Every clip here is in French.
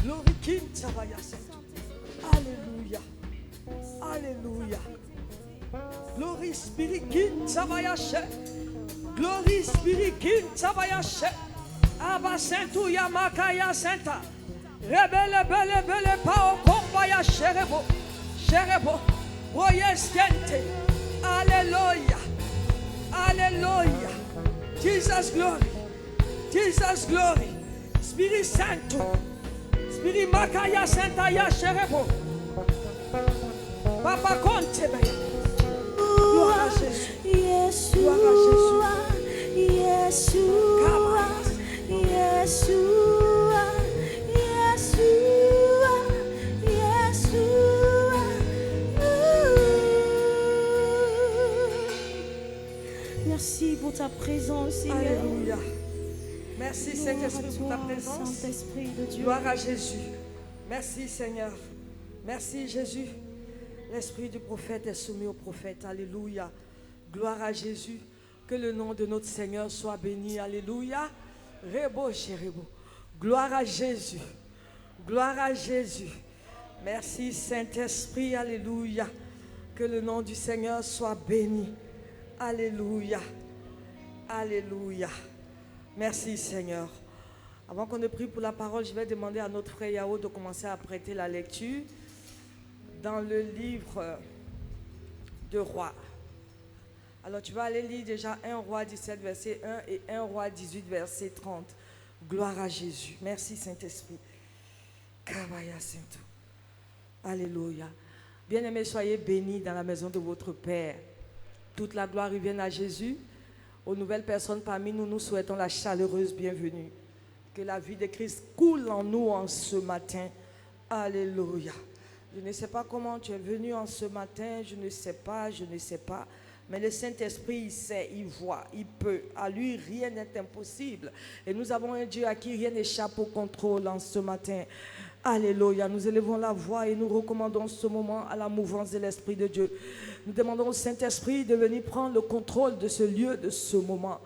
Glory King Tabaya Sentu. Alléluia. Alléluia. Glory Spirit King Tabaya Sentu. Glory Spirit King Tabaya Sentu. Abba Sentu Yamakaya Senta. Rebele bele bele pa o kombaya sherebo. Sherebo. Oyes kente. Alléluia. Alléluia. Jesus glory. Jesus glory. Spirit Santo. Spirit Makaya Santa ya Sherebo. Papa Conte. Gloire à Jésus. Gloire à Jésus. Yeshua. Yeshua. Yeshua. Yeshua. Merci pour ta présence, Seigneur. Alléluia. Merci Saint-Esprit pour ta présence. Saint-Esprit de Dieu. Gloire à Jésus. Merci Seigneur. Merci Jésus. L'esprit du prophète est soumis au prophète. Alléluia. Gloire à Jésus. Que le nom de notre Seigneur soit béni. Alléluia. Rebo Chérebo. Gloire à Jésus. Gloire à Jésus. Merci Saint-Esprit. Alléluia. Que le nom du Seigneur soit béni. Alléluia. Alléluia. Merci Seigneur. Avant qu'on ne prie pour la parole, je vais demander à notre frère Yao de commencer à prêter la lecture dans le livre de Rois. Alors tu vas aller lire déjà 1 Roi 17 verset 1 et 1 Roi 18 verset 30. Gloire à Jésus. Merci Saint-Esprit. Alléluia. Bien-aimés, soyez bénis dans la maison de votre Père. Toute la gloire revienne à Jésus. Aux nouvelles personnes parmi nous, nous souhaitons la chaleureuse bienvenue. Que la vie de Christ coule en nous en ce matin. Alléluia. Je ne sais pas comment tu es venu en ce matin, je ne sais pas. Mais le Saint-Esprit, il sait, il voit, il peut. À lui, rien n'est impossible. Et nous avons un Dieu à qui rien n'échappe au contrôle en ce matin. Alléluia. Nous élevons la voix et nous recommandons ce moment à la mouvance de l'Esprit de Dieu. Nous demandons au Saint-Esprit de venir prendre le contrôle de ce lieu, de ce moment.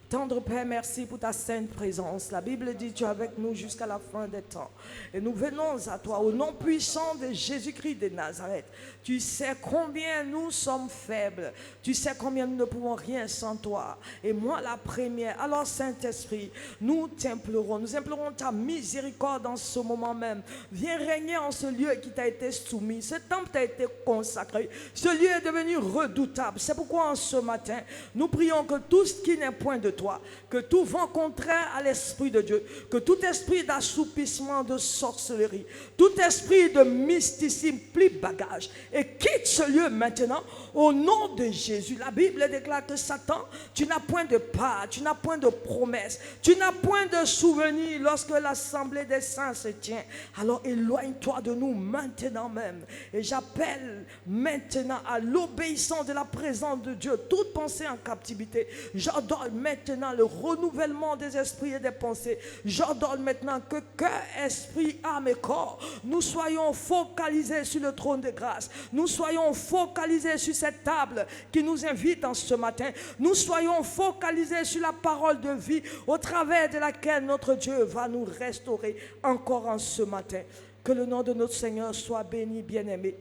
Tendre Père, merci pour ta sainte présence. La Bible dit, tu es avec nous jusqu'à la fin des temps. Et nous venons à toi au nom puissant de Jésus-Christ de Nazareth. Tu sais combien nous sommes faibles. Tu sais combien nous ne pouvons rien sans toi. Et moi la première. Alors Saint-Esprit, nous t'implorons. Nous implorons ta miséricorde en ce moment même. Viens régner en ce lieu qui t'a été soumis. Ce temple t'a été consacré. Ce lieu est devenu redoutable. C'est pourquoi en ce matin, nous prions que tout ce qui n'est point de toi, que tout vent contraire à l'Esprit de Dieu, que tout esprit d'assoupissement, de sorcellerie, tout esprit de mysticisme, plie bagage et quitte ce lieu maintenant au nom de Jésus. La Bible déclare que Satan, tu n'as point de part, tu n'as point de promesse, tu n'as point de souvenir lorsque l'assemblée des saints se tient. Alors éloigne-toi de nous maintenant même. Et j'appelle maintenant à l'obéissance de la présence de Dieu toute pensée en captivité. J'ordonne maintenant le renouvellement des esprits et des pensées. J'ordonne maintenant que cœur, esprit, âme et corps, nous soyons focalisés sur le trône de grâce. Nous soyons focalisés sur cette table qui nous invite en ce matin. Nous soyons focalisés sur la parole de vie au travers de laquelle notre Dieu va nous restaurer encore en ce matin. Que le nom de notre Seigneur soit béni, bien-aimé.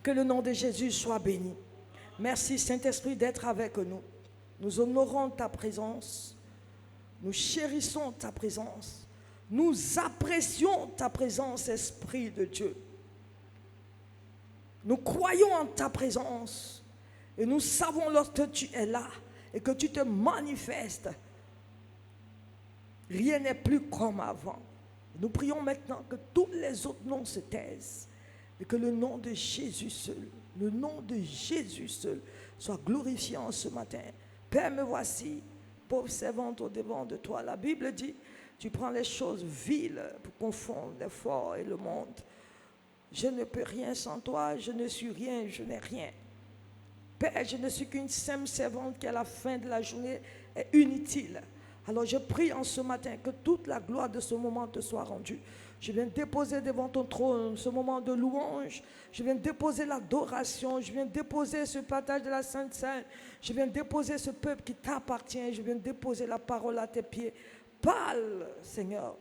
Que le nom de Jésus soit béni. Merci Saint-Esprit d'être avec nous. Nous honorons ta présence, nous chérissons ta présence, nous apprécions ta présence, Esprit de Dieu. Nous croyons en ta présence et nous savons lorsque tu es là et que tu te manifestes, rien n'est plus comme avant. Nous prions maintenant que tous les autres noms se taisent et que le nom de Jésus seul, le nom de Jésus seul soit glorifié en ce matin. Père, me voici, pauvre servante au devant de toi. La Bible dit, tu prends les choses viles pour confondre les forts et le monde. Je ne peux rien sans toi, je ne suis rien, je n'ai rien. Père, je ne suis qu'une simple servante qui à la fin de la journée est inutile. Alors je prie en ce matin que toute la gloire de ce moment te soit rendue. Je viens déposer devant ton trône ce moment de louange. Je viens déposer l'adoration. Je viens déposer ce partage de la Sainte Seine. Je viens déposer ce peuple qui t'appartient. Je viens déposer la parole à tes pieds. Parle, Seigneur.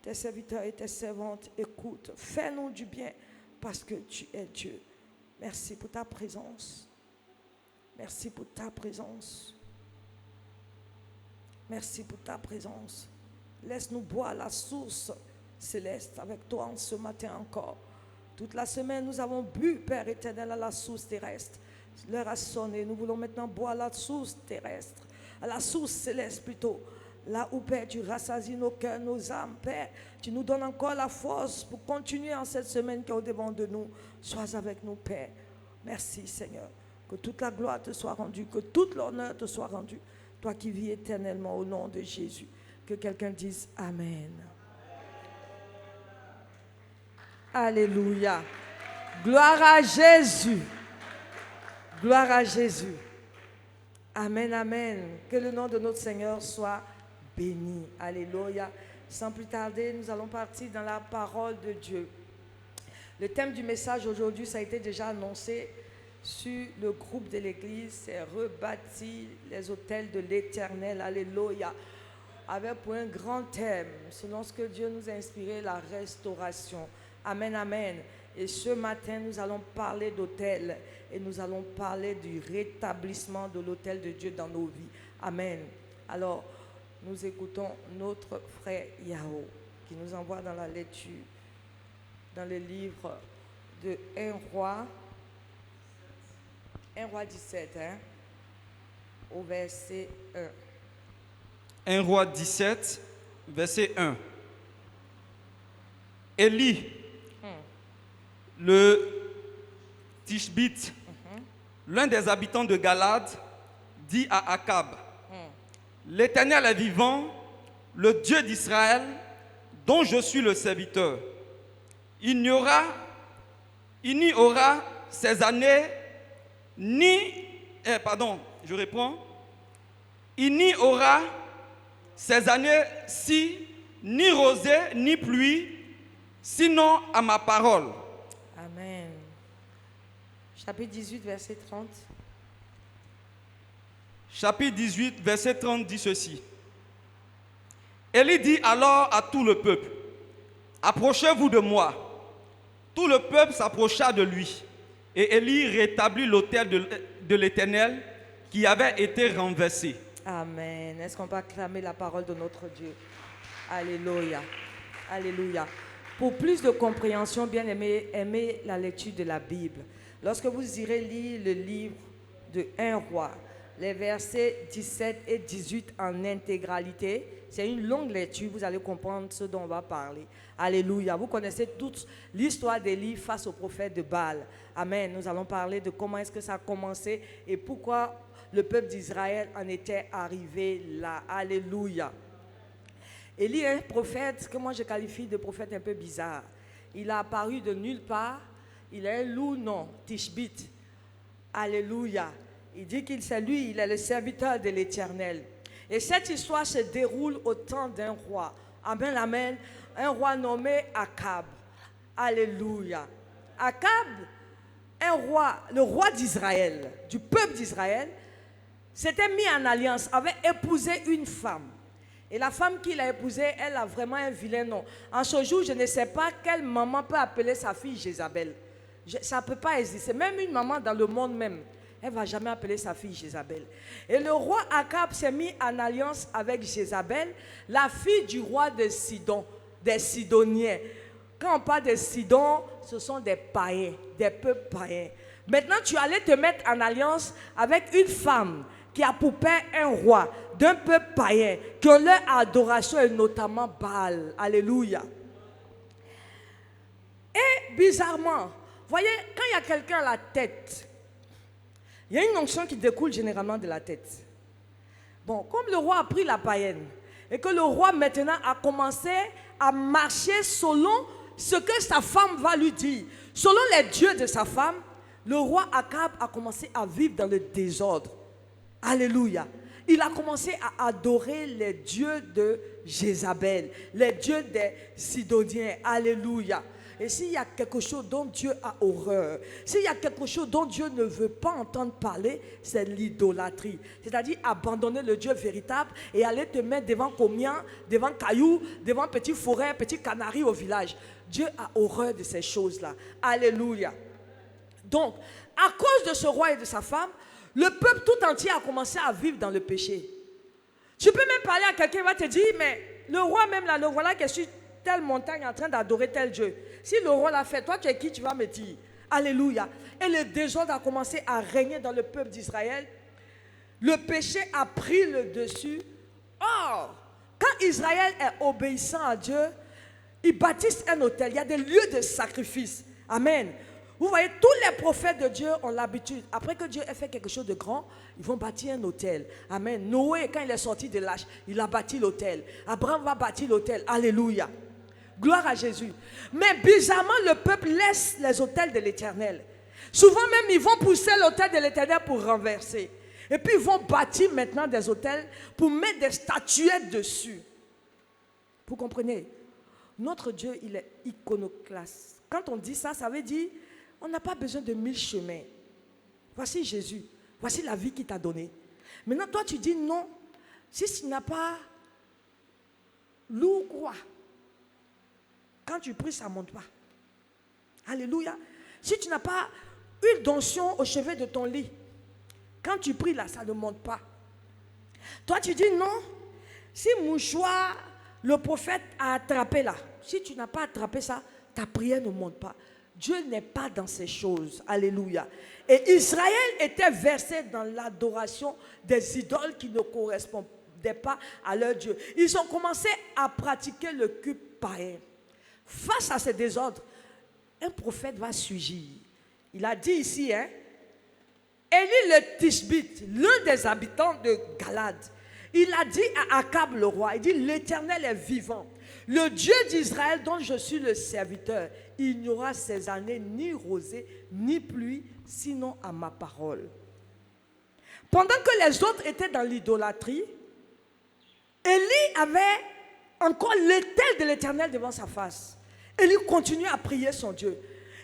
tes serviteurs et tes servantes écoutent. Fais-nous du bien parce que tu es Dieu. Merci pour ta présence. Merci pour ta présence. Merci pour ta présence. Laisse-nous boire la source céleste avec toi en ce matin encore. Toute la semaine, nous avons bu, Père éternel, à la source terrestre. L'heure a sonné. Nous voulons maintenant boire à la source terrestre, à la source céleste plutôt. Là où, Père, tu rassasies nos cœurs, nos âmes, Père. Tu nous donnes encore la force pour continuer en cette semaine qui est au-devant de nous. Sois avec nous, Père. Merci, Seigneur. Que toute la gloire te soit rendue, que toute l'honneur te soit rendu. Toi qui vis éternellement au nom de Jésus. Que quelqu'un dise Amen. Alléluia. Gloire à Jésus. Gloire à Jésus. Amen, amen. Que le nom de notre Seigneur soit béni. Alléluia. Sans plus tarder, nous allons partir dans la parole de Dieu. Le thème du message aujourd'hui, ça a été déjà annoncé sur le groupe de l'église, c'est rebâtir les autels de l'Éternel. Alléluia. Avec pour un grand thème, selon ce que Dieu nous a inspiré, la restauration. Amen, amen. Et ce matin, nous allons parler d'autel et nous allons parler du rétablissement de l'autel de Dieu dans nos vies. Amen. Alors, nous écoutons notre frère Yao qui nous envoie dans la lecture, dans le livre de 1 Roi 17, au verset 1. 1 Roi 17, verset 1. Élie, le Tishbite, l'un des habitants de Galade, dit à Akab, l'Éternel est vivant, le Dieu d'Israël, dont je suis le serviteur. Il n'y aura ces années il n'y aura ces années-ci ni rosée ni pluie, sinon à ma parole. Amen. Chapitre 18, verset 30. Chapitre 18, verset 30 dit ceci. Élie dit alors à tout le peuple, approchez-vous de moi. Tout le peuple s'approcha de lui. Et Élie rétablit l'autel de l'Éternel qui avait été renversé. Amen. Est-ce qu'on peut acclamer la parole de notre Dieu? Alléluia. Alléluia. Pour plus de compréhension, bien aimé, aimez la lecture de la Bible. Lorsque vous irez lire le livre de 1 Roi, les versets 17 et 18 en intégralité, c'est une longue lecture, vous allez comprendre ce dont on va parler. Alléluia. Vous connaissez toute l'histoire d'Élie face au prophète de Baal. Amen. Nous allons parler de comment est-ce que ça a commencé et pourquoi le peuple d'Israël en était arrivé là. Alléluia. Élie est un prophète que moi je qualifie de prophète un peu bizarre. Il a apparu de nulle part. Il a un loup nom, Tishbite. Alléluia. Il dit qu'il c'est lui, il est le serviteur de l'Éternel. Et cette histoire se déroule au temps d'un roi. Amen, amen. Un roi nommé Akab. Alléluia. Akab, un roi, le roi d'Israël, du peuple d'Israël, s'était mis en alliance, avait épousé une femme. Et la femme qu'il a épousée, elle a vraiment un vilain nom. En ce jour, je ne sais pas quelle maman peut appeler sa fille Jézabel. Ça ne peut pas exister. Même une maman dans le monde même, elle ne va jamais appeler sa fille Jézabel. Et le roi Akab s'est mis en alliance avec Jézabel, la fille du roi de Sidon, des Sidoniens. Quand on parle de Sidon, ce sont des païens, des peuples païens. Maintenant, tu allais te mettre en alliance avec une femme qui a pour père un roi d'un peuple païen, qui ont leur adoration et notamment Baal. Alléluia. Et bizarrement, voyez, quand il y a quelqu'un à la tête, il y a une onction qui découle généralement de la tête. Bon, comme le roi a pris la païenne, et que le roi maintenant a commencé à marcher selon ce que sa femme va lui dire, selon les dieux de sa femme, le roi Akab a commencé à vivre dans le désordre. Alléluia. Il a commencé à adorer les dieux de Jézabel, les dieux des Sidoniens. Alléluia. Et s'il y a quelque chose dont Dieu a horreur, s'il y a quelque chose dont Dieu ne veut pas entendre parler, c'est l'idolâtrie. C'est-à-dire abandonner le Dieu véritable et aller te mettre devant combien, devant cailloux, devant petit forêt, petit canari au village. Dieu a horreur de ces choses-là. Alléluia. Donc, à cause de ce roi et de sa femme, le peuple tout entier a commencé à vivre dans le péché. Tu peux même parler à quelqu'un, il va te dire, mais le roi même là, le voilà qui est sur telle montagne en train d'adorer tel Dieu. Si le roi l'a fait, toi tu es qui, tu vas me dire? Alléluia. Et le désordre a commencé à régner dans le peuple d'Israël. Le péché a pris le dessus. Or, quand Israël est obéissant à Dieu, ils bâtissent un autel. Il y a des lieux de sacrifice. Amen. Vous voyez, tous les prophètes de Dieu ont l'habitude, après que Dieu ait fait quelque chose de grand, ils vont bâtir un autel. Amen. Noé, quand il est sorti de l'arche, il a bâti l'autel. Abraham va bâtir l'autel. Alléluia. Gloire à Jésus. Mais bizarrement, le peuple laisse les autels de l'Éternel. Souvent même, ils vont pousser l'autel de l'Éternel pour renverser. Et puis, ils vont bâtir maintenant des autels pour mettre des statuettes dessus. Vous comprenez? Notre Dieu, il est iconoclaste. Quand on dit ça, ça veut dire... On n'a pas besoin de 1000 chemins. Voici Jésus. Voici la vie qu'il t'a donnée. Maintenant, toi, tu dis non. Si tu n'as pas loup, quoi. Quand tu pries, ça ne monte pas. Alléluia. Si tu n'as pas une donction au chevet de ton lit, quand tu pries là, ça ne monte pas. Toi, tu dis non. Si mouchoir, le prophète a attrapé là, si tu n'as pas attrapé ça, ta prière ne monte pas. Dieu n'est pas dans ces choses. Alléluia. Et Israël était versé dans l'adoration des idoles qui ne correspondaient pas à leur Dieu. Ils ont commencé à pratiquer le culte païen. Face à ces désordres, un prophète va surgir. Il a dit ici, Élie le Tishbite, l'un des habitants de Galade, il a dit à Akab le roi, il dit, l'Éternel est vivant. Le Dieu d'Israël dont je suis le serviteur, il n'y aura ces années ni rosée, ni pluie, sinon à ma parole. Pendant que les autres étaient dans l'idolâtrie, Élie avait encore l'autel de l'Éternel devant sa face. Élie continuait à prier son Dieu.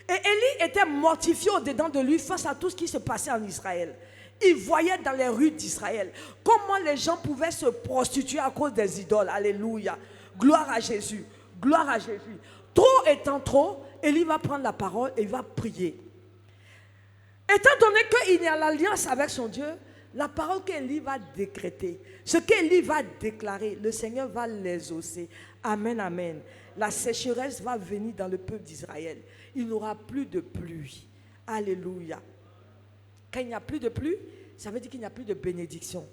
Et Élie était mortifié au-dedans de lui face à tout ce qui se passait en Israël. Il voyait dans les rues d'Israël comment les gens pouvaient se prostituer à cause des idoles. Alléluia. Gloire à Jésus. Gloire à Jésus. Trop étant trop, Élie va prendre la parole et il va prier. Étant donné qu'il est en alliance avec son Dieu, la parole qu'Élie va décréter, ce qu'Élie va déclarer, le Seigneur va l'exaucer. Amen, amen. La sécheresse va venir dans le peuple d'Israël. Il n'y aura plus de pluie. Alléluia. Quand il n'y a plus de pluie, ça veut dire qu'il n'y a plus de bénédiction.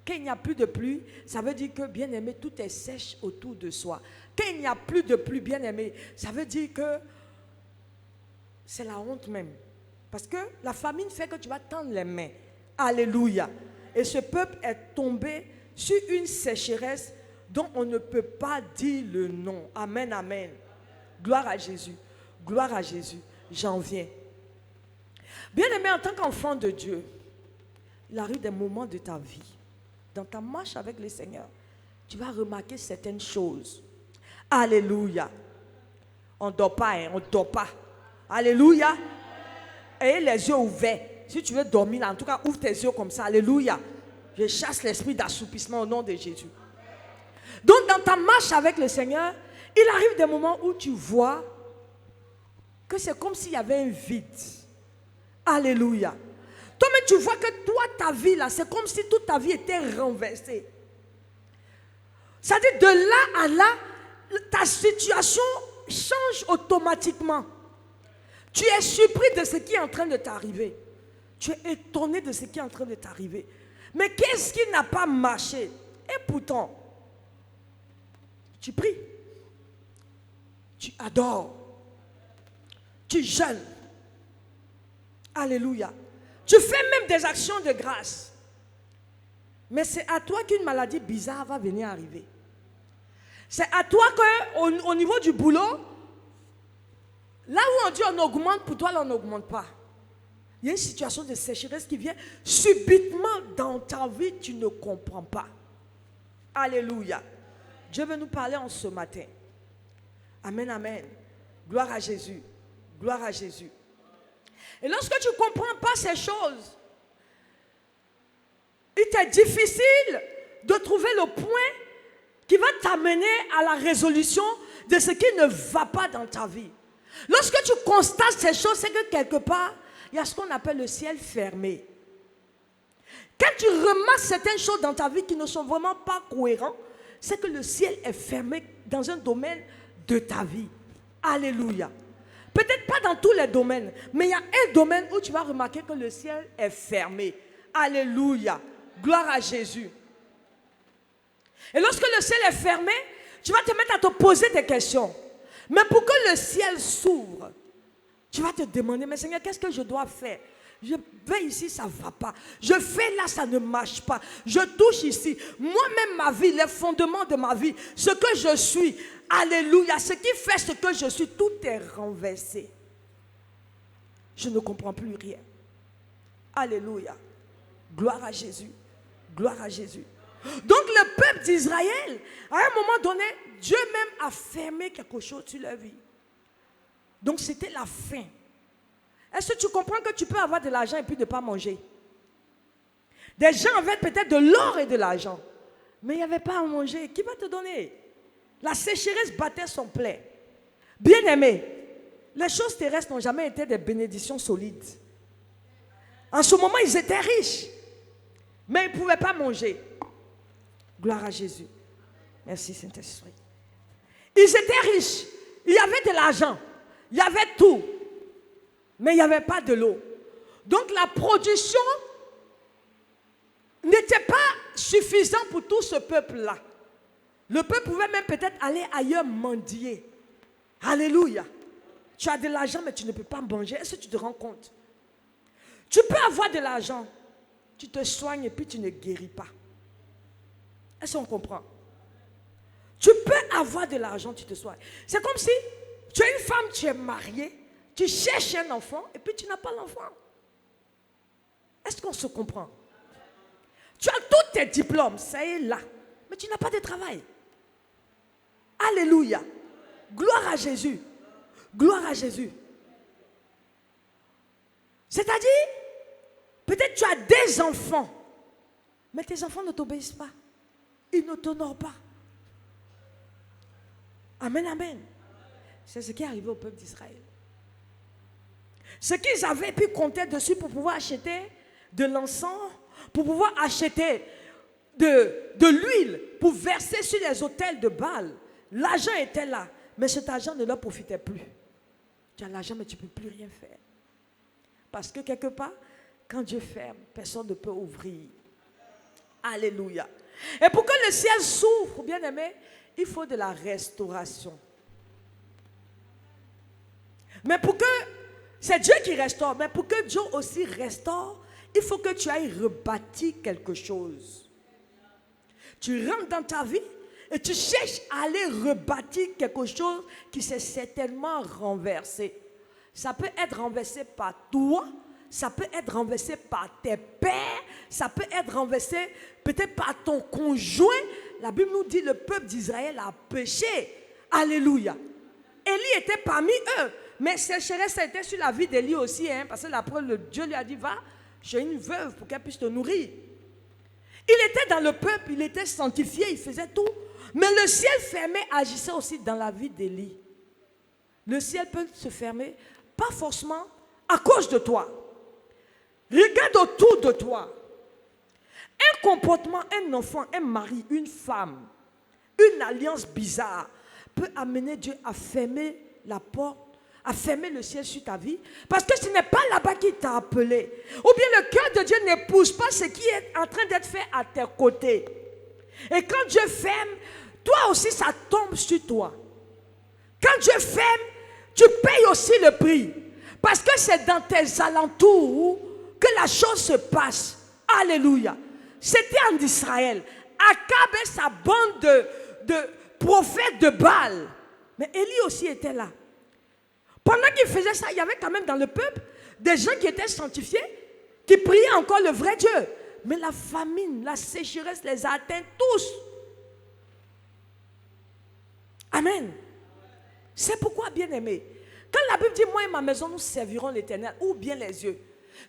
Quand il n'y a plus de pluie, ça veut dire que, bien aimé, tout est sèche autour de soi. Quand il n'y a plus de pluie, bien aimé, ça veut dire que c'est la honte même. Parce que la famine fait que tu vas tendre les mains. Alléluia. Et ce peuple est tombé sur une sécheresse dont on ne peut pas dire le nom. Amen, amen. Gloire à Jésus. Gloire à Jésus. J'en viens. Bien aimé, en tant qu'enfant de Dieu, il arrive des moments de ta vie, dans ta marche avec le Seigneur, tu vas remarquer certaines choses. Alléluia. On ne dort pas, on ne dort pas. Alléluia. Ayez les yeux ouverts. Si tu veux dormir, en tout cas, ouvre tes yeux comme ça. Alléluia. Je chasse l'esprit d'assoupissement au nom de Jésus. Donc, dans ta marche avec le Seigneur, il arrive des moments où tu vois que c'est comme s'il y avait un vide. Alléluia. Toi-même, tu vois que toi, ta vie là, c'est comme si toute ta vie était renversée. C'est-à-dire, de là à là, ta situation change automatiquement. Tu es surpris de ce qui est en train de t'arriver. Tu es étonné de ce qui est en train de t'arriver. Mais qu'est-ce qui n'a pas marché? Et pourtant, tu pries, tu adores, tu jeûnes. Alléluia. Tu fais même des actions de grâce. Mais c'est à toi qu'une maladie bizarre va venir arriver. C'est à toi qu'au niveau du boulot, là où on dit on augmente, pour toi, là, on n'augmente pas. Il y a une situation de sécheresse qui vient subitement dans ta vie, tu ne comprends pas. Alléluia. Dieu veut nous parler en ce matin. Amen, amen. Gloire à Jésus. Gloire à Jésus. Et lorsque tu ne comprends pas ces choses, il t'est difficile de trouver le point qui va t'amener à la résolution de ce qui ne va pas dans ta vie. Lorsque tu constates ces choses, c'est que quelque part, il y a ce qu'on appelle le ciel fermé. Quand tu remarques certaines choses dans ta vie qui ne sont vraiment pas cohérentes, c'est que le ciel est fermé dans un domaine de ta vie. Alléluia. Peut-être pas dans tous les domaines, mais il y a un domaine où tu vas remarquer que le ciel est fermé. Alléluia. Gloire à Jésus. Et lorsque le ciel est fermé, tu vas te mettre à te poser des questions. Mais pour que le ciel s'ouvre, tu vas te demander, mais Seigneur, qu'est-ce que je dois faire? Je vais ici, ça ne va pas. Je fais là, ça ne marche pas. Je touche ici. Moi-même, ma vie, les fondements de ma vie, ce que je suis, alléluia, ce qui fait ce que je suis, tout est renversé. Je ne comprends plus rien. Alléluia. Gloire à Jésus. Gloire à Jésus. Donc le peuple d'Israël, à un moment donné, Dieu même a fermé quelque chose sur leur vie. Donc c'était la faim. Est-ce que tu comprends que tu peux avoir de l'argent et puis ne pas manger? Des gens avaient peut-être de l'or et de l'argent, mais il n'y avait pas à manger. Qui va te donner? La sécheresse battait son plein. Bien-aimés, les choses terrestres n'ont jamais été des bénédictions solides. En ce moment, ils étaient riches, mais ils ne pouvaient pas manger. Gloire à Jésus. Merci Saint-Esprit. Ils étaient riches, il y avait de l'argent, il y avait tout, mais il n'y avait pas de l'eau. Donc la production n'était pas suffisante pour tout ce peuple-là. Le peuple pouvait même peut-être aller ailleurs mendier. Alléluia. Tu as de l'argent, mais tu ne peux pas manger. Est-ce que tu te rends compte? Tu peux avoir de l'argent, tu te soignes et puis tu ne guéris pas. Est-ce qu'on comprend? Tu peux avoir de l'argent, tu te soignes. C'est comme si tu es une femme, tu es mariée, tu cherches un enfant et puis tu n'as pas l'enfant. Est-ce qu'on se comprend? Tu as tous tes diplômes, ça est là, mais tu n'as pas de travail. Alléluia. Gloire à Jésus. Gloire à Jésus. C'est-à-dire, peut-être tu as des enfants, mais tes enfants ne t'obéissent pas. Ils ne t'honorent pas. Amen, amen. C'est ce qui est arrivé au peuple d'Israël. Ce qu'ils avaient pu compter dessus pour pouvoir acheter de l'encens, pour pouvoir acheter de l'huile, pour verser sur les autels de Baal. L'argent était là, mais cet argent ne leur profitait plus. Tu as l'argent, mais tu ne peux plus rien faire. Parce que quelque part, quand Dieu ferme, personne ne peut ouvrir. Alléluia. Et pour que le ciel s'ouvre, bien aimé, il faut de la restauration. Mais pour que, c'est Dieu qui restaure, mais pour que Dieu aussi restaure, il faut que tu ailles rebâtir quelque chose. Tu rentres dans ta vie et tu cherches à aller rebâtir quelque chose qui s'est certainement renversé. Ça peut être renversé par toi, ça peut être renversé par tes pères, ça peut être renversé peut-être par ton conjoint. La Bible nous dit que le peuple d'Israël a péché. Alléluia. Élie était parmi eux. Mais sécheresse, ça a été sur la vie d'Élie aussi. Parce que l'après, Dieu lui a dit, va chez une veuve pour qu'elle puisse te nourrir. Il était dans le peuple, il était sanctifié, il faisait tout. Mais le ciel fermé agissait aussi dans la vie d'Élie. Le ciel peut se fermer, pas forcément à cause de toi. Regarde autour de toi. Un comportement, un enfant, un mari, une femme, une alliance bizarre peut amener Dieu à fermer la porte, à fermer le ciel sur ta vie, parce que ce n'est pas là-bas qu'il t'a appelé. Ou bien le cœur de Dieu n'épouse pas ce qui est en train d'être fait à tes côtés. Et quand Dieu ferme, toi aussi ça tombe sur toi. Quand Dieu ferme, tu payes aussi le prix. Parce que c'est dans tes alentours que la chose se passe. Alléluia. C'était en Israël. Akab et sa bande de prophètes de Baal. Mais Élie aussi était là. Pendant qu'il faisait ça, il y avait quand même dans le peuple des gens qui étaient sanctifiés, qui priaient encore le vrai Dieu. Mais la famine, la sécheresse les a atteints tous. Amen. C'est pourquoi, bien-aimés, Quand la Bible dit, moi et ma maison, nous servirons l'Éternel, ouvre bien les yeux.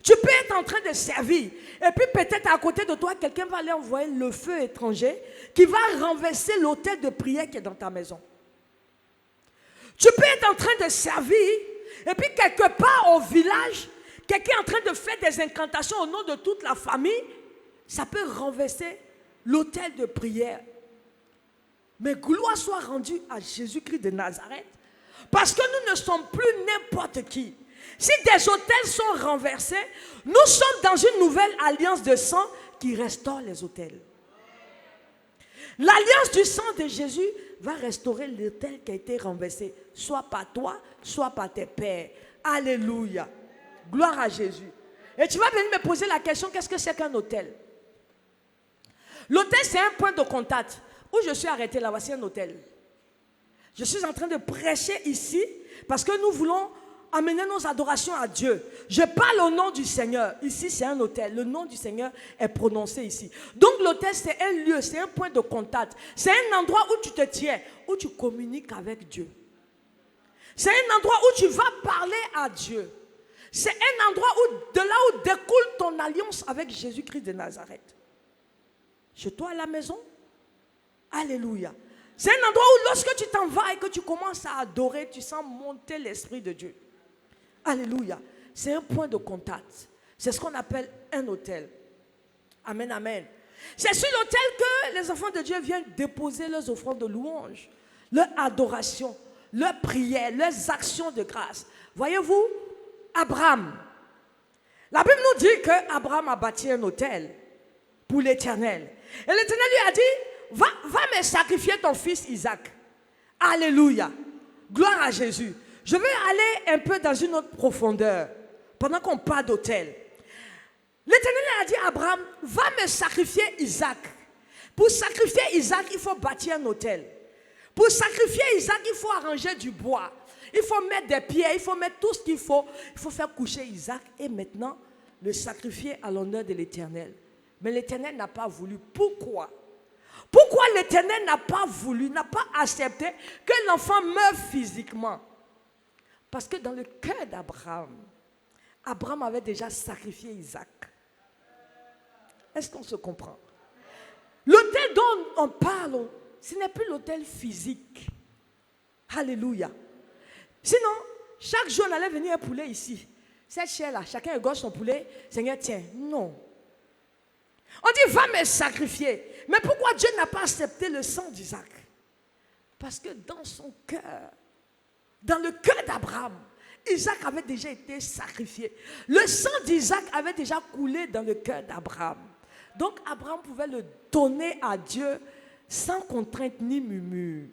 Tu peux être en train de servir, et puis peut-être à côté de toi, quelqu'un va aller envoyer le feu étranger qui va renverser l'autel de prière qui est dans ta maison. Tu peux être en train de servir, et puis quelque part au village, quelqu'un est en train de faire des incantations au nom de toute la famille, ça peut renverser l'autel de prière. Mais gloire soit rendue à Jésus-Christ de Nazareth, parce que nous ne sommes plus n'importe qui. Si des autels sont renversés, nous sommes dans une nouvelle alliance de sang qui restaure les autels. L'alliance du sang de Jésus va restaurer l'autel qui a été renversé, soit par toi, soit par tes pères. Alléluia. Gloire à Jésus. Et tu vas venir me poser la question, qu'est-ce que c'est qu'un autel? L'autel, c'est un point de contact. Où je suis arrêté là, voici un autel. Je suis en train de prêcher ici parce que nous voulons amener nos adorations à Dieu. Je parle au nom du Seigneur. Ici, c'est un autel. Le nom du Seigneur est prononcé ici. Donc, l'autel, c'est un lieu, c'est un point de contact. C'est un endroit où tu te tiens, où tu communiques avec Dieu. C'est un endroit où tu vas parler à Dieu. C'est un endroit où, de là où découle ton alliance avec Jésus-Christ de Nazareth. Chez toi à la maison, alléluia. C'est un endroit où lorsque tu t'en vas et que tu commences à adorer, tu sens monter l'Esprit de Dieu. Alléluia. C'est un point de contact. C'est ce qu'on appelle un autel. Amen, amen. C'est sur l'autel que les enfants de Dieu viennent déposer leurs offrandes de louange, leur adoration, leurs prières, leurs actions de grâce. Voyez-vous, Abraham. La Bible nous dit qu'Abraham a bâti un autel pour l'Éternel. Et l'Éternel lui a dit, va me sacrifier ton fils Isaac. Alléluia. Gloire à Jésus. Je vais aller un peu dans une autre profondeur pendant qu'on parle d'autel. L'Éternel a dit à Abraham, va me sacrifier Isaac. Pour sacrifier Isaac, il faut bâtir un autel. Pour sacrifier Isaac, il faut arranger du bois. Il faut mettre des pierres, il faut mettre tout ce qu'il faut. Il faut faire coucher Isaac et maintenant le sacrifier à l'honneur de l'Éternel. Mais l'Éternel n'a pas voulu. Pourquoi? Pourquoi l'Éternel n'a pas voulu, n'a pas accepté que l'enfant meure physiquement? Parce que dans le cœur d'Abraham, Abraham avait déjà sacrifié Isaac. Est-ce qu'on se comprend? L'autel dont on parle, ce n'est plus l'autel physique. Alléluia. Sinon, chaque jour, on allait venir un poulet ici. Cette chair-là, chacun égorge son poulet. Seigneur, tiens, non. On dit, va me sacrifier. Mais pourquoi Dieu n'a pas accepté le sang d'Isaac? Parce que dans son cœur, dans le cœur d'Abraham, Isaac avait déjà été sacrifié. Le sang d'Isaac avait déjà coulé dans le cœur d'Abraham. Donc Abraham pouvait le donner à Dieu sans contrainte ni murmure.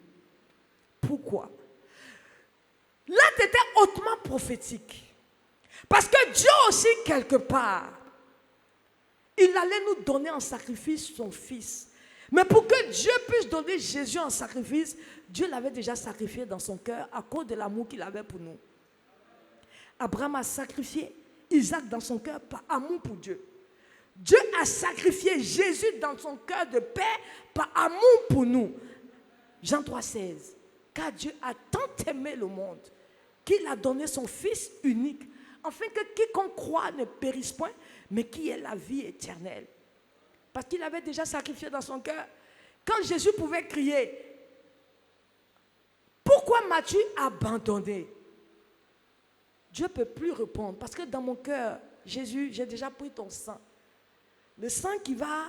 Pourquoi? L'acte était hautement prophétique. Parce que Dieu aussi, quelque part, il allait nous donner en sacrifice son fils. Mais pour que Dieu puisse donner Jésus en sacrifice, Dieu l'avait déjà sacrifié dans son cœur à cause de l'amour qu'il avait pour nous. Abraham a sacrifié Isaac dans son cœur par amour pour Dieu. Dieu a sacrifié Jésus dans son cœur de paix par amour pour nous. Jean 3,16. Car Dieu a tant aimé le monde qu'il a donné son Fils unique, afin que quiconque croit ne périsse point, mais qui ait la vie éternelle. Parce qu'il avait déjà sacrifié dans son cœur. Quand Jésus pouvait crier, pourquoi m'as-tu abandonné? Dieu ne peut plus répondre. Parce que dans mon cœur, Jésus, j'ai déjà pris ton sang. Le sang qui va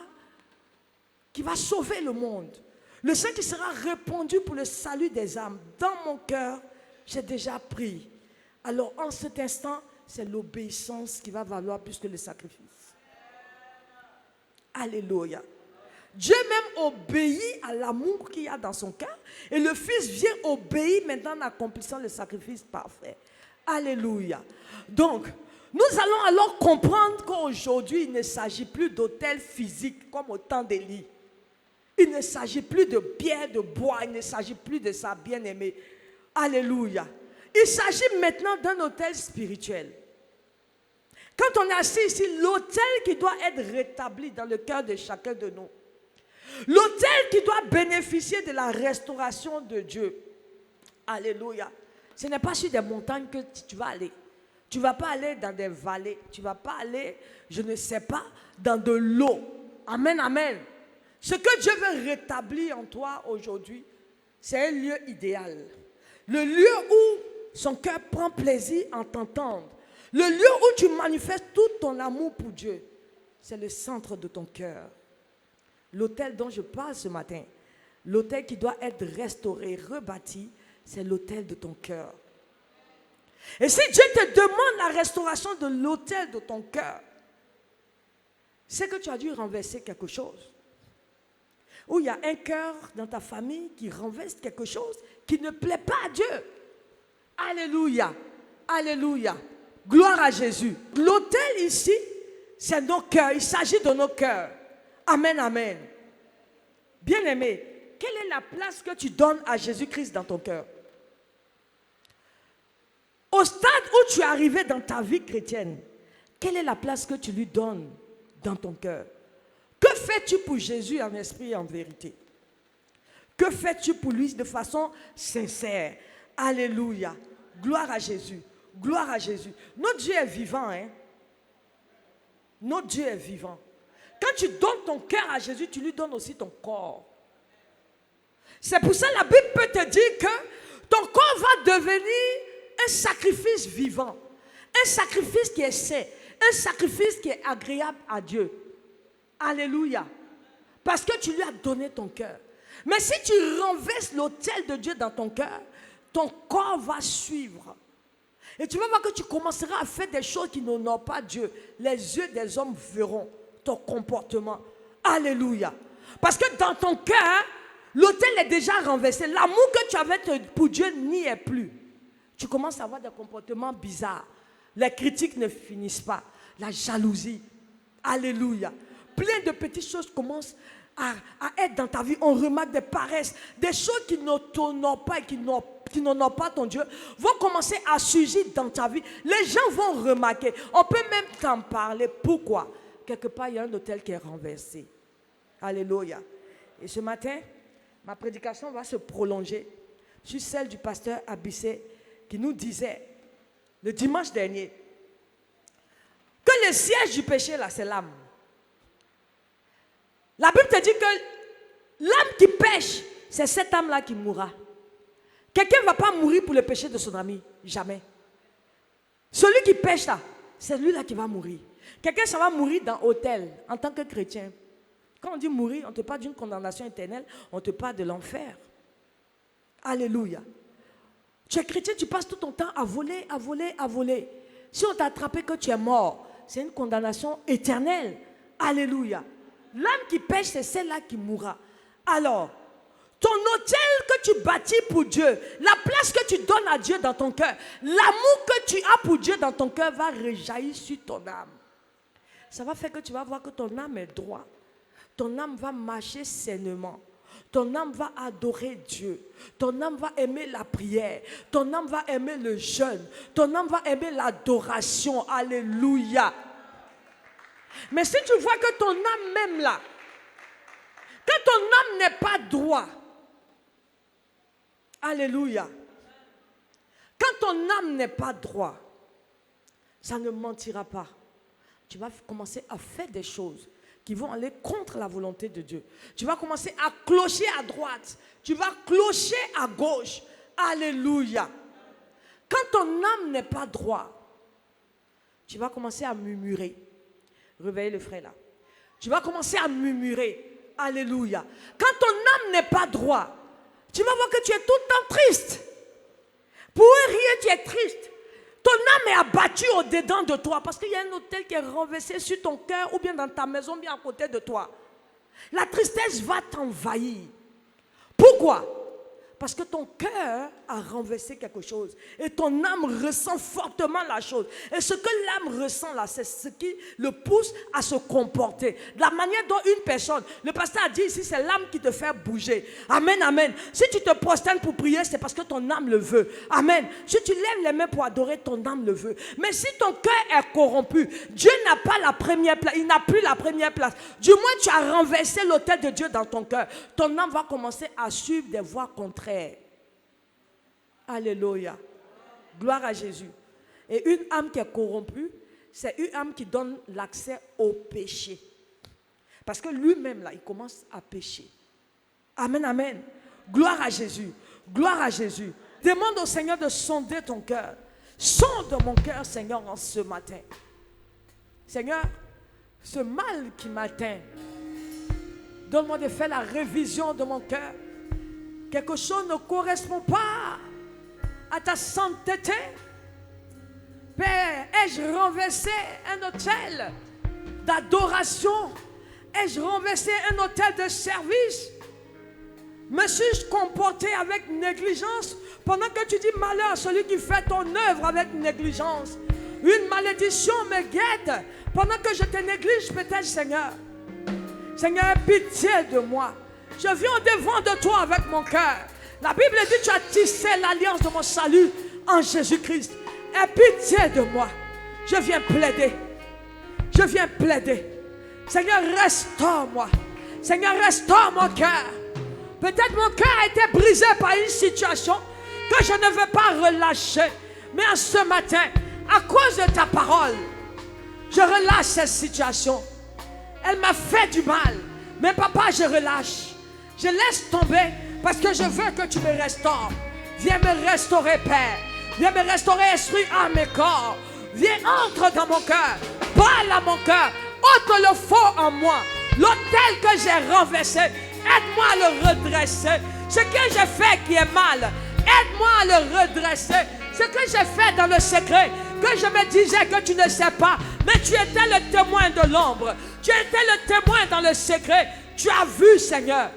sauver le monde. Le sang qui sera répandu pour le salut des âmes. Dans mon cœur, j'ai déjà pris. Alors en cet instant, c'est l'obéissance qui va valoir plus que le sacrifice. Alléluia. Dieu même obéit à l'amour qu'il y a dans son cœur. Et le Fils vient obéir maintenant en accomplissant le sacrifice parfait. Alléluia. Donc, nous allons alors comprendre qu'aujourd'hui, il ne s'agit plus d'autel physique comme au temps d'Élie. Il ne s'agit plus de pierre, de bois. Il ne s'agit plus de ça, bien-aimé. Alléluia. Il s'agit maintenant d'un autel spirituel. Quand on est assis ici, l'autel qui doit être rétabli dans le cœur de chacun de nous. L'autel qui doit bénéficier de la restauration de Dieu. Alléluia. Ce n'est pas sur des montagnes que tu vas aller. Tu ne vas pas aller dans des vallées. Tu ne vas pas aller, je ne sais pas, dans de l'eau. Amen, amen. Ce que Dieu veut rétablir en toi aujourd'hui, c'est un lieu idéal. Le lieu où son cœur prend plaisir en t'entendre. Le lieu où tu manifestes tout ton amour pour Dieu. C'est le centre de ton cœur. L'autel dont je parle ce matin, l'autel qui doit être restauré, rebâti, c'est l'autel de ton cœur. Et si Dieu te demande la restauration de l'autel de ton cœur, c'est que tu as dû renverser quelque chose. Ou il y a un cœur dans ta famille qui renverse quelque chose qui ne plaît pas à Dieu. Alléluia, alléluia, gloire à Jésus. L'autel ici, c'est nos cœurs, il s'agit de nos cœurs. Amen, amen. Bien-aimé, quelle est la place que tu donnes à Jésus-Christ dans ton cœur? Au stade où tu es arrivé dans ta vie chrétienne, quelle est la place que tu lui donnes dans ton cœur? Que fais-tu pour Jésus en esprit et en vérité? Que fais-tu pour lui de façon sincère? Alléluia. Gloire à Jésus. Gloire à Jésus. Notre Dieu est vivant, hein? Notre Dieu est vivant. Quand tu donnes ton cœur à Jésus, tu lui donnes aussi ton corps. C'est pour ça que la Bible peut te dire que ton corps va devenir un sacrifice vivant. Un sacrifice qui est sain. Un sacrifice qui est agréable à Dieu. Alléluia. Parce que tu lui as donné ton cœur. Mais si tu renverses l'autel de Dieu dans ton cœur, ton corps va suivre. Et tu vas voir que tu commenceras à faire des choses qui n'honorent pas Dieu. Les yeux des hommes verront ton comportement. Alléluia. Parce que dans ton cœur, l'autel est déjà renversé. L'amour que tu avais pour Dieu n'y est plus. Tu commences à avoir des comportements bizarres. Les critiques ne finissent pas. La jalousie. Alléluia. Plein de petites choses commencent à être dans ta vie. On remarque des paresses, des choses qui ne t'honorent pas et qui n'honorent pas ton Dieu, vont commencer à surgir dans ta vie. Les gens vont remarquer. On peut même t'en parler. Pourquoi? Quelque part, il y a un autel qui est renversé. Alléluia. Et ce matin, ma prédication va se prolonger sur celle du pasteur Abissé qui nous disait le dimanche dernier que le siège du péché, là, c'est l'âme. La Bible te dit que l'âme qui pêche, c'est cette âme-là qui mourra. Quelqu'un ne va pas mourir pour le péché de son ami. Jamais. Celui qui pêche là, c'est lui-là qui va mourir. Quelqu'un, ça va mourir dans l'autel en tant que chrétien. Quand on dit mourir, on ne te parle d'une condamnation éternelle, on te parle de l'enfer. Alléluia. Tu es chrétien, tu passes tout ton temps à voler, à voler, à voler. Si on t'a attrapé que tu es mort, c'est une condamnation éternelle. Alléluia. L'âme qui pêche, c'est celle-là qui mourra. Alors, ton autel que tu bâtis pour Dieu, la place que tu donnes à Dieu dans ton cœur, l'amour que tu as pour Dieu dans ton cœur va rejaillir sur ton âme. Ça va faire que tu vas voir que ton âme est droite. Ton âme va marcher sainement. Ton âme va adorer Dieu. Ton âme va aimer la prière. Ton âme va aimer le jeûne. Ton âme va aimer l'adoration. Alléluia. Mais si tu vois que ton âme même là, que ton âme n'est pas droit, alléluia. Quand ton âme n'est pas droit, ça ne mentira pas. Tu vas commencer à faire des choses qui vont aller contre la volonté de Dieu. Tu vas commencer à clocher à droite. Tu vas clocher à gauche. Alléluia. Quand ton âme n'est pas droit, tu vas commencer à murmurer. Réveillez le frère là. Tu vas commencer à murmurer. Alléluia. Quand ton âme n'est pas droit, tu vas voir que tu es tout le temps triste. Pour rien, tu es triste. Ton âme est abattue au-dedans de toi parce qu'il y a un autel qui est renversé sur ton cœur ou bien dans ta maison, bien à côté de toi. La tristesse va t'envahir. Pourquoi? Parce que ton cœur a renversé quelque chose. Et ton âme ressent fortement la chose. Et ce que l'âme ressent là, c'est ce qui le pousse à se comporter. La manière dont une personne, le pasteur a dit ici, c'est l'âme qui te fait bouger. Amen, amen. Si tu te prosternes pour prier, c'est parce que ton âme le veut. Amen. Si tu lèves les mains pour adorer, ton âme le veut. Mais si ton cœur est corrompu, Dieu n'a pas la première place. Il n'a plus la première place. Du moins, tu as renversé l'autel de Dieu dans ton cœur. Ton âme va commencer à suivre des voies contraires. Alléluia. Gloire à Jésus. Et une âme qui est corrompue, c'est une âme qui donne l'accès au péché. Parce que lui-même, là, il commence à pécher. Amen, amen. Gloire à Jésus. Gloire à Jésus. Demande au Seigneur de sonder ton cœur. Sonde mon cœur, Seigneur, en ce matin. Seigneur, ce mal qui m'atteint, donne-moi de faire la révision de mon cœur. Quelque chose ne correspond pas à ta sainteté. Père, ai-je renversé un autel d'adoration? Ai-je renversé un autel de service? Me suis-je comporté avec négligence pendant que tu dis malheur à celui qui fait ton œuvre avec négligence? Une malédiction me guette pendant que je te néglige peut-être, Seigneur. Seigneur, aie pitié de moi. Je viens au-devant de toi avec mon cœur. La Bible dit que tu as tissé l'alliance de mon salut en Jésus-Christ. Aie pitié de moi. Je viens plaider. Je viens plaider. Seigneur, restaure-moi. Seigneur, restaure mon cœur. Peut-être mon cœur a été brisé par une situation que je ne veux pas relâcher. Mais en ce matin, à cause de ta parole, je relâche cette situation. Elle m'a fait du mal. Mais papa, je relâche. Je laisse tomber parce que je veux que tu me restaures. Viens me restaurer, Père. Viens me restaurer, esprit, âme et corps. Viens, entre dans mon cœur. Parle à mon cœur. Ôte le faux en moi. L'autel que j'ai renversé, aide-moi à le redresser. Ce que j'ai fait qui est mal, aide-moi à le redresser. Ce que j'ai fait dans le secret, que je me disais que tu ne sais pas, mais tu étais le témoin de l'ombre. Tu étais le témoin dans le secret. Tu as vu, Seigneur.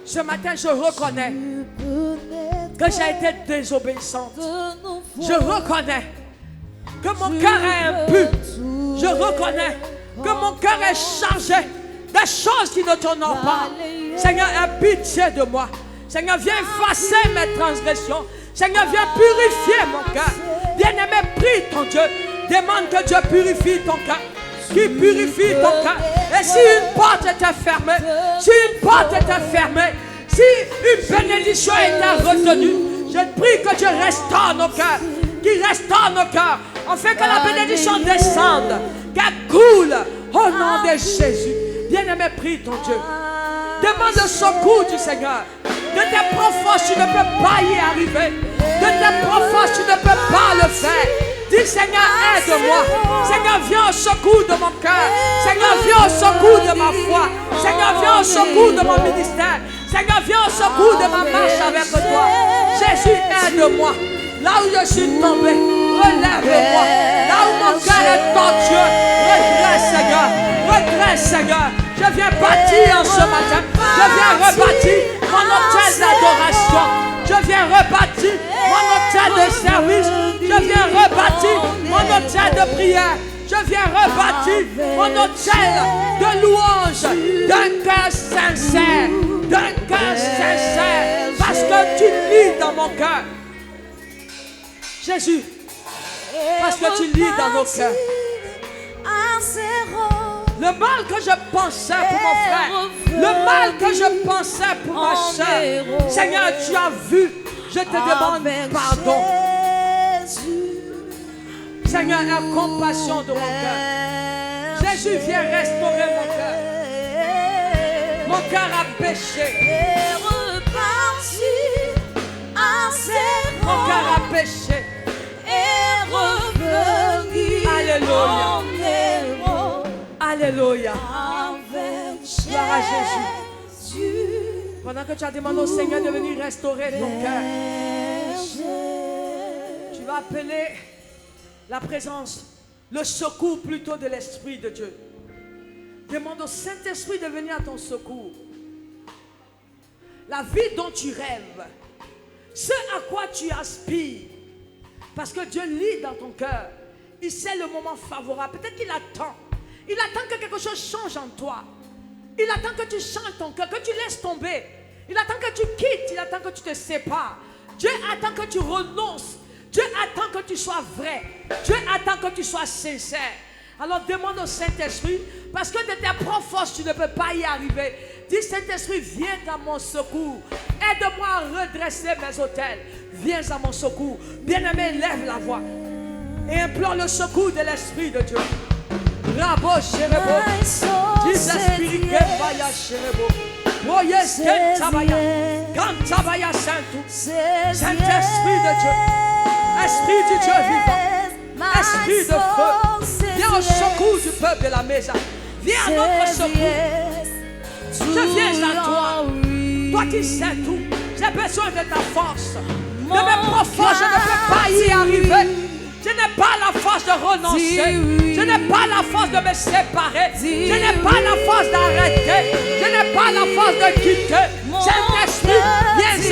Ce matin, je reconnais que j'ai été désobéissante. Je reconnais que mon cœur est impu. Je reconnais que mon cœur est chargé des choses qui ne t'honorent pas. Seigneur, aie pitié de moi. Seigneur, viens effacer mes transgressions. Seigneur, viens purifier mon cœur. Bien-aimé, prie ton Dieu. Demande que Dieu purifie ton cœur. Qui purifie ton cœur. Et si une porte était fermée, si une bénédiction était retenue, je prie que Dieu restaure nos cœurs. Qu'il restaure nos cœurs. Afin que la bénédiction descende. Qu'elle coule au nom de Jésus. Bien-aimé, prie ton Dieu. Demande le secours du Seigneur. De tes propres forces, tu ne peux pas y arriver. De tes propres forces, tu ne peux pas le faire. Dis, Seigneur, aide-moi. Seigneur, viens au secours de mon cœur. Seigneur, viens au secours de ma foi. Seigneur, viens au secours de mon ministère. Seigneur, viens au secours de ma marche avec toi. Jésus, aide-moi. Là où je suis tombé, relève-moi. Là où mon cœur est tortueux, redresse, Seigneur. Redresse, Seigneur. Je viens bâtir en ce matin. Je viens rebâtir mon autel d'adoration. Je viens rebâtir mon autel de service. Je viens rebâtir mon autel de prière. Je viens rebâtir mon autel de louange. D'un cœur sincère. D'un cœur sincère. Parce que tu lis dans mon cœur. Jésus, parce que tu lis dans nos cœurs. Le mal que je pensais pour mon frère, le mal que je pensais pour ma soeur, Seigneur, tu as vu, je te demande pardon. Seigneur, aie compassion de mon cœur. Jésus, viens restaurer mon cœur. Mon cœur a péché. Mon cœur a péché. Alléluia. Alléluia. Gloire à Jésus. Pendant que tu as demandé au Seigneur de venir restaurer ton cœur, tu vas appeler la présence, le secours plutôt de l'Esprit de Dieu. Demande au Saint-Esprit de venir à ton secours. La vie dont tu rêves, ce à quoi tu aspires, parce que Dieu lit dans ton cœur. Il sait le moment favorable. Peut-être qu'il attend. Il attend que quelque chose change en toi. Il attend que tu changes ton cœur, que tu laisses tomber. Il attend que tu quittes. Il attend que tu te sépares. Dieu attend que tu renonces. Dieu attend que tu sois vrai. Dieu attend que tu sois sincère. Alors demande au Saint-Esprit, parce que de tes propres forces, tu ne peux pas y arriver. Dis, Saint-Esprit, viens à mon secours. Aide-moi à redresser mes autels. Viens à mon secours. Bien-aimé, lève la voix et implore le secours de l'Esprit de Dieu. Rabo Sherebo. Dis, Esprit que vaya Sherebo. Moyes que tabaya. Quand tabaya Saint-Tout. Saint-Esprit de Dieu. Esprit du Dieu vivant. Esprit de feu. Viens au secours du peuple de la maison. Viens à notre secours. Je viens à toi. Toi qui sais tout. J'ai besoin de ta force. De mes propres forces, je ne peux pas y arriver. Je n'ai pas la force de renoncer. Je n'ai pas la force de me séparer. Je n'ai pas la force d'arrêter. Je n'ai pas la force de quitter. Saint-Esprit, viens à